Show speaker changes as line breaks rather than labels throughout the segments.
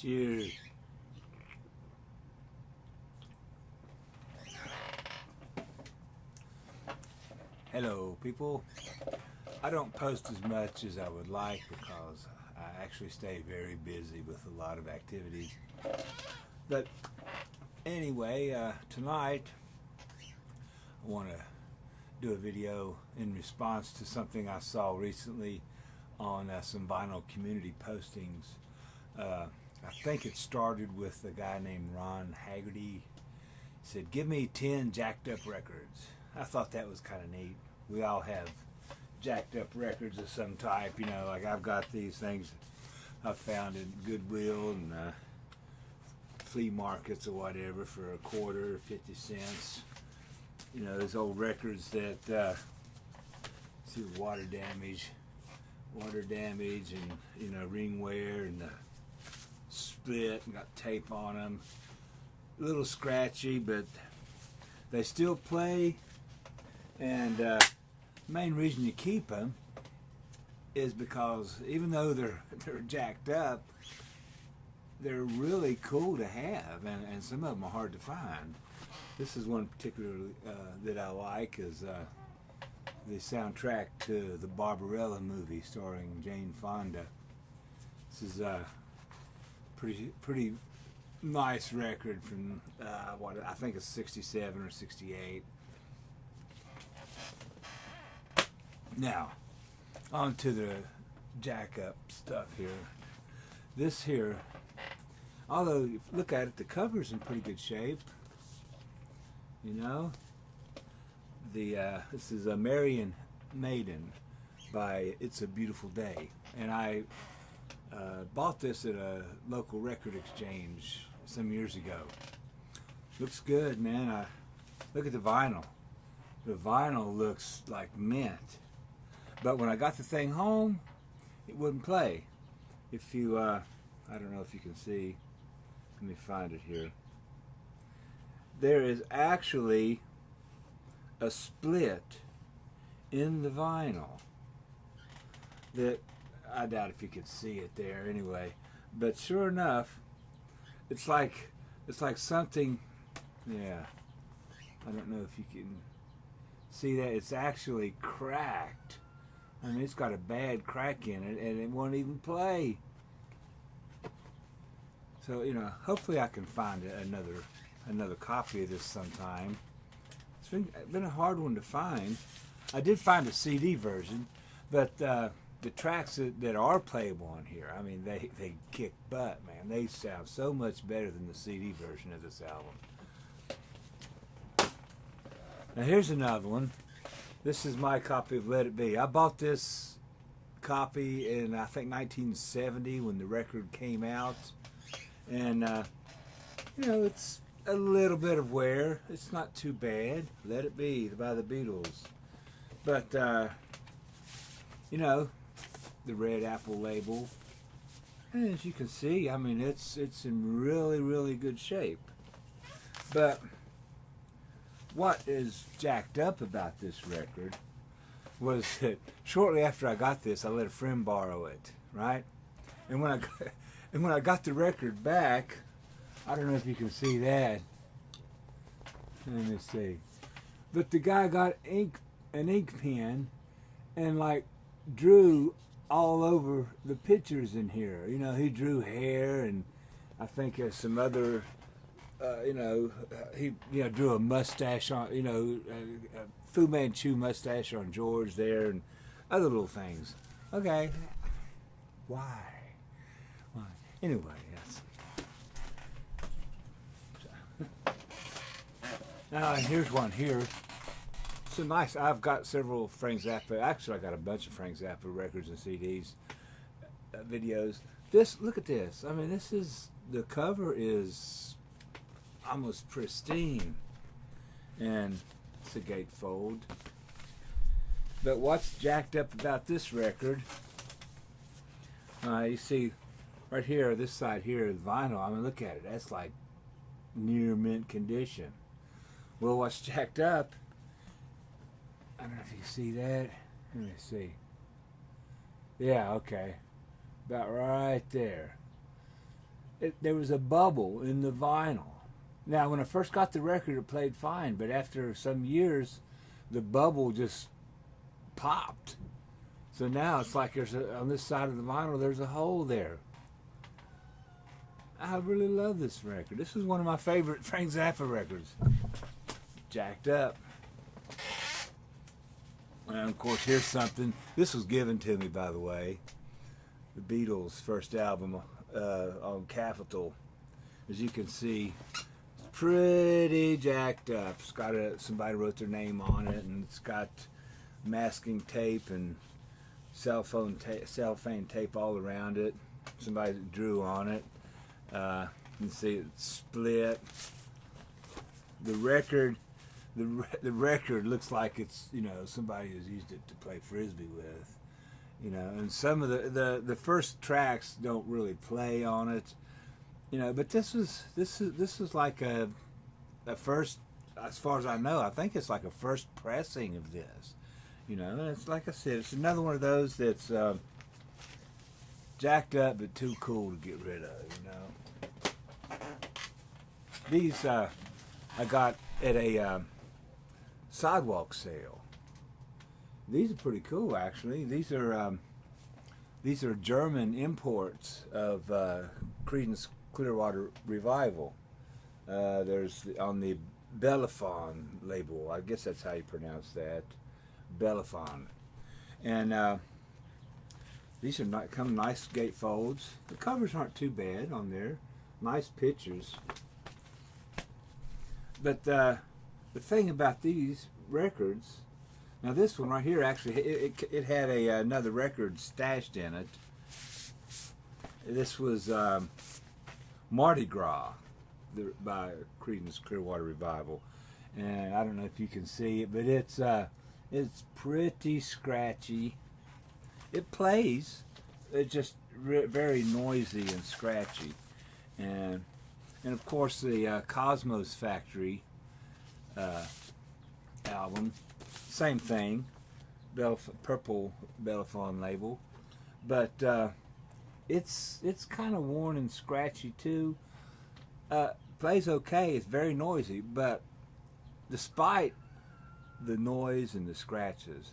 Cheers. Hello, people. I don't post as much as I would like because I actually stay very busy with a lot of activities. But anyway, tonight I want to do a video in response to something I saw recently on some vinyl community postings. I think it started with a guy named Ron Haggerty. He said, "Give me 10 jacked up records." I thought that was kind of neat. We all have jacked up records of some type, you know, like I've got these things I've found in Goodwill and flea markets or whatever for a quarter, 50 cents. You know, those old records that see water damage and, you know, ring wear and split and got tape on them. A little scratchy, but they still play. And the main reason you keep them is because even though they're jacked up, they're really cool to have, and some of them are hard to find. This is one particularly that I like, is the soundtrack to the Barbarella movie starring Jane Fonda. This is a pretty nice record from what I think it's 67 or 68. Now, on to the jack up stuff here. This here, although if you look at it, the cover's in pretty good shape. You know, this is a Marian Maiden by It's a Beautiful Day, and I bought this at a local record exchange some years ago. Looks good, man. Look at the vinyl. The vinyl looks like mint. But when I got the thing home, it wouldn't play. If you, I don't know if you can see, let me find it here. There is actually a split in the vinyl that, I doubt if you could see it there anyway. But sure enough, it's like something, yeah, I don't know if you can see that. It's actually cracked. I mean, it's got a bad crack in it, and it won't even play. So, you know, hopefully I can find another copy of this sometime. It's been a hard one to find. I did find a CD version, but the tracks that are playable on here, I mean, they kick butt, man. They sound so much better than the CD version of this album. Now here's another one. This is my copy of Let It Be. I bought this copy in, I think, 1970 when the record came out. And, you know, it's a little bit of wear. It's not too bad. Let It Be by the Beatles. But, you know, the Red Apple label. And as you can see, I mean, it's in really, really good shape. But what is jacked up about this record was that shortly after I got this, I let a friend borrow it, right? And when I got the record back, I don't know if you can see that. Let me see. But the guy got an ink pen and like drew all over the pictures in here. You know, he drew hair and I think some other. You know, he drew a mustache on, you know, a Fu Manchu mustache on George there and other little things. Okay. Why? Anyway, yes. Now, here's one here. So nice. I've got several Frank Zappa. Actually, I got a bunch of Frank Zappa records and CDs, videos. Look at this. I mean, the cover is almost pristine, and it's a gatefold. But what's jacked up about this record? You see right here, this side here, the vinyl. I mean, look at it. That's like near mint condition. Well, what's jacked up? I don't know if you can see that. Let me see. Yeah, okay, about right there. there was a bubble in the vinyl. Now, when I first got the record, it played fine, but after some years, the bubble just popped. So now it's like on this side of the vinyl, there's a hole there. I really love this record. This is one of my favorite Frank Zappa records. Jacked Up. And of course, here's something. This was given to me, by the way. The Beatles' first album on Capitol. As you can see, it's pretty jacked up. It's got somebody wrote their name on it, and it's got masking tape and cellophane tape all around it. Somebody drew on it. You can see it's split. The record looks like it's, somebody has used it to play frisbee with, and some of the first tracks don't really play on it, but this is like a first, as far as I know, I think it's like a first pressing of this, and it's like I said, it's another one of those that's jacked up but too cool to get rid of, These I got at a sidewalk sale. These are pretty cool, actually. These are German imports of Creedence Clearwater Revival. There's on the Bellefonds label. I guess that's how you pronounce that, Bellefonds. And these are come nice gatefolds. The covers aren't too bad on there. Nice pictures. But the thing about these records, now this one right here, actually, it had another record stashed in it. This was Mardi Gras by Creedence Clearwater Revival, and I don't know if you can see it, but it's pretty scratchy. It plays, it's just very noisy and scratchy, and of course the Cosmos Factory album, same thing, purple Bellefonds label, but it's kind of worn and scratchy too. Plays okay, it's very noisy, but despite the noise and the scratches,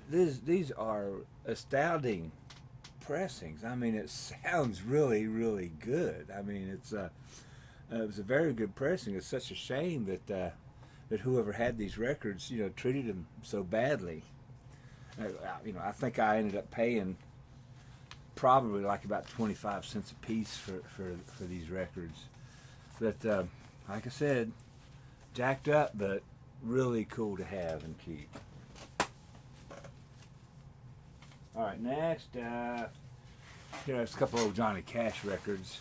these are astounding pressings. I mean, it sounds really, really good. I mean, it was a very good pressing. It's such a shame that whoever had these records, treated them so badly. I think I ended up paying probably like about 25 cents a piece for these records. But like I said, jacked up, but really cool to have and keep. All right, next, here's a couple of Johnny Cash records.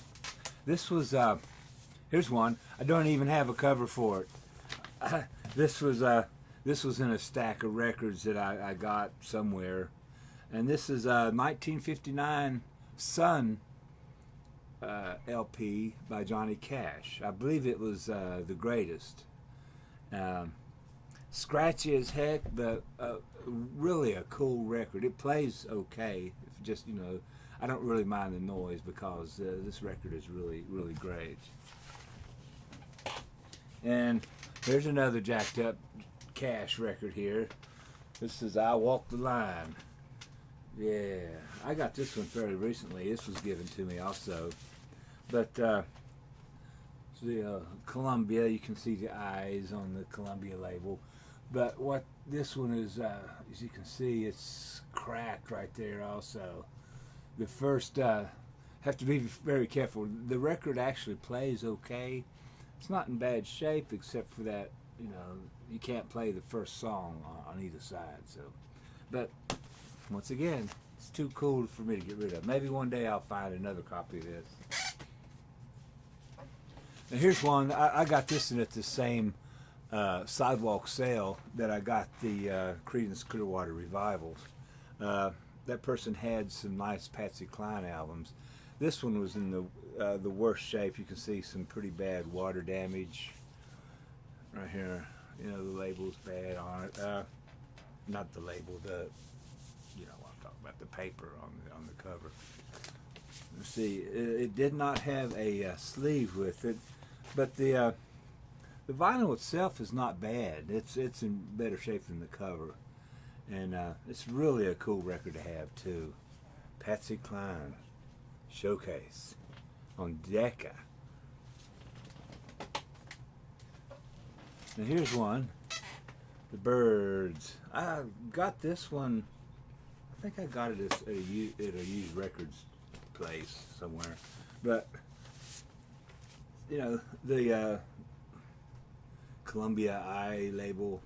This was, here's one. I don't even have a cover for it. This was in a stack of records that I got somewhere, and this is a 1959 Sun LP by Johnny Cash. I believe it was the greatest. Scratchy as heck, but really a cool record. It plays okay. It's just, I don't really mind the noise because this record is really, really great. And here's another jacked up Cash record here. This is I Walk the Line. Yeah, I got this one fairly recently. This was given to me also. But the Columbia, you can see the eyes on the Columbia label. But what this one is, as you can see, it's cracked right there also. The first, have to be very careful. The record actually plays okay. It's not in bad shape except for that, you can't play the first song on either side. So, but once again, it's too cool for me to get rid of. Maybe one day I'll find another copy of this. Now here's one. I got this in at the same sidewalk sale that I got the Creedence Clearwater Revivals. That person had some nice Patsy Cline albums. This one was in the worst shape. You can see some pretty bad water damage right here. The label's bad on it. Not the label, I'm talking about the paper on the cover. let's see, it did not have a sleeve with it, but the vinyl itself is not bad. It's in better shape than the cover, and it's really a cool record to have too. Patsy Cline Showcase on Decca. Now here's one, the Birds. I got this one, I think I got it at a used records place somewhere, but you know, the Columbia I label.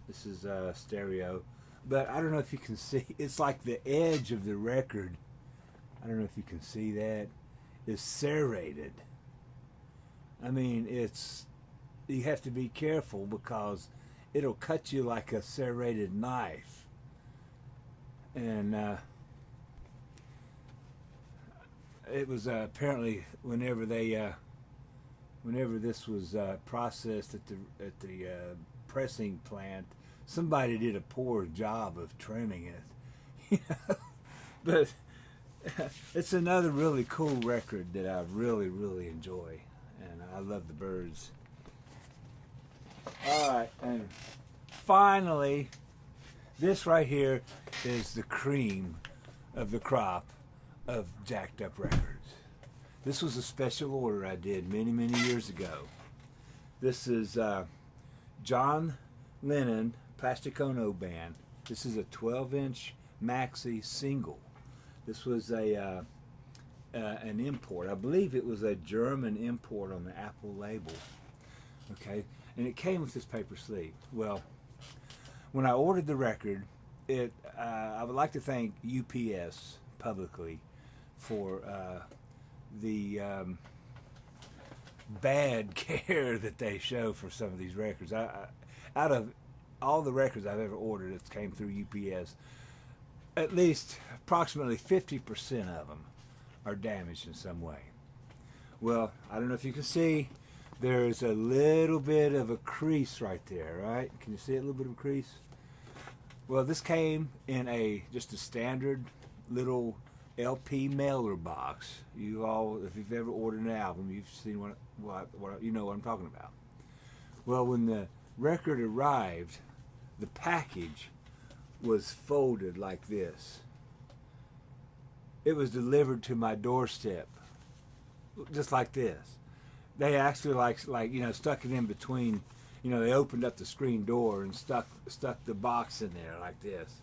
This is stereo, but I don't know if you can see, it's like the edge of the record, I don't know if you can see that, is serrated. I mean, you have to be careful because it'll cut you like a serrated knife. And it was apparently whenever this was processed at the pressing plant, somebody did a poor job of trimming it. You know? But it's another really cool record that I really, really enjoy, and I love the Birds. All right, and finally, this right here is the cream of the crop of jacked up records. This was a special order I did many, many years ago. This is John Lennon Plastic Ono Band. This is a 12-inch maxi single. This was an import. I believe it was a German import on the Apple label. Okay, and it came with this paper sleeve. Well, when I ordered the record, I would like to thank UPS publicly for the bad care that they show for some of these records. Out of all the records I've ever ordered that came through UPS, at least approximately 50% of them are damaged in some way. Well, I don't know if you can see, there's a little bit of a crease right there, right? Can you see a little bit of a crease? Well, this came in just a standard little LP mailer box. You all, if you've ever ordered an album, you've seen what you know what I'm talking about. Well, when the record arrived, the package was folded like this. It was delivered to my doorstep, just like this. They actually like stuck it in between. They opened up the screen door and stuck the box in there like this.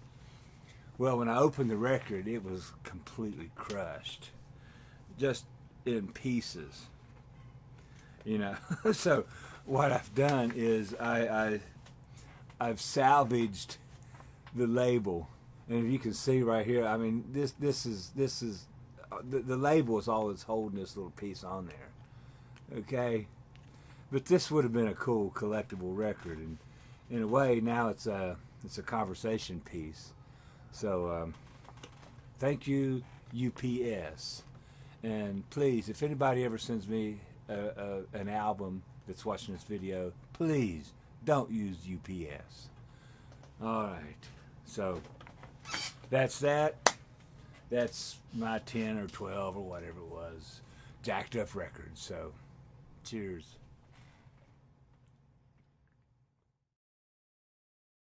Well, when I opened the record, it was completely crushed, just in pieces. So what I've done is I've salvaged the label, and if you can see right here, I mean this is the label is all that's holding this little piece on there. Okay, but this would have been a cool collectible record, and in a way now it's a conversation piece. So thank you, UPS, and please, if anybody ever sends me an album that's watching this video, please don't use UPS. All right, so that's that. That's my 10 or 12 or whatever it was jacked up records. So cheers.